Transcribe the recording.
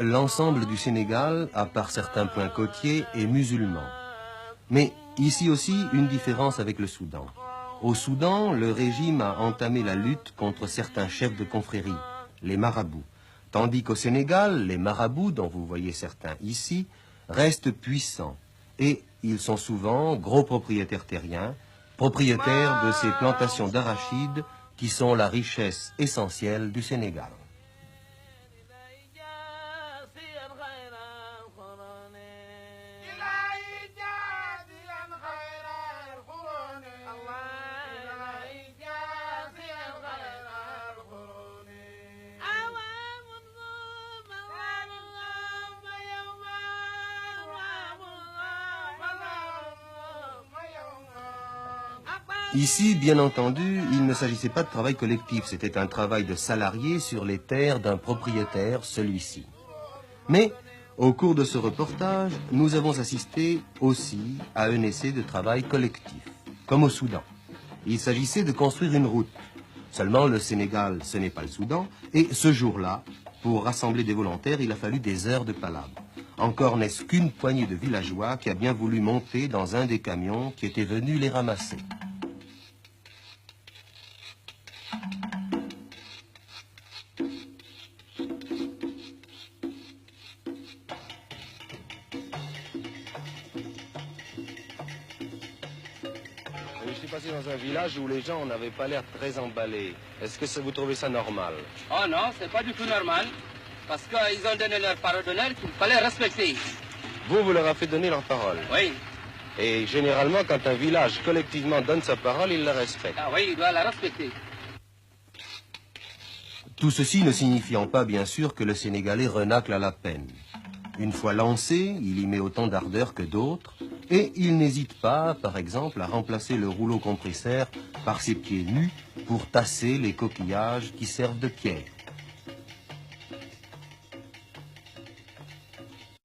l'ensemble du Sénégal, à part certains points côtiers, est musulman. Mais ici aussi, une différence avec le Soudan. Au Soudan, le régime a entamé la lutte contre certains chefs de confrérie, les marabouts. Tandis qu'au Sénégal, les marabouts, dont vous voyez certains ici, restent puissants. Et ils sont souvent gros propriétaires terriens, propriétaires de ces plantations d'arachides qui sont la richesse essentielle du Sénégal. Ici, bien entendu, il ne s'agissait pas de travail collectif, c'était un travail de salarié sur les terres d'un propriétaire, celui-ci. Mais, au cours de ce reportage, nous avons assisté aussi à un essai de travail collectif, comme au Soudan. Il s'agissait de construire une route. Seulement, le Sénégal, ce n'est pas le Soudan, et ce jour-là, pour rassembler des volontaires, il a fallu des heures de palabre. Encore n'est-ce qu'une poignée de villageois qui a bien voulu monter dans un des camions qui était venu les ramasser. Je suis passé dans un village où les gens n'avaient pas l'air très emballés. Est-ce que vous trouvez ça normal? Oh non, c'est pas du tout normal. Parce qu'ils ont donné leur parole d'honneur qu'il fallait respecter. Vous leur avez fait donner leur parole? Oui. Et généralement, quand un village collectivement donne sa parole, il la respecte. Ah oui, il doit la respecter. Tout ceci ne signifiant pas, bien sûr, que le Sénégalais renacle à la peine. Une fois lancé, il y met autant d'ardeur que d'autres, et il n'hésite pas, par exemple, à remplacer le rouleau compresseur par ses pieds nus pour tasser les coquillages qui servent de pierre.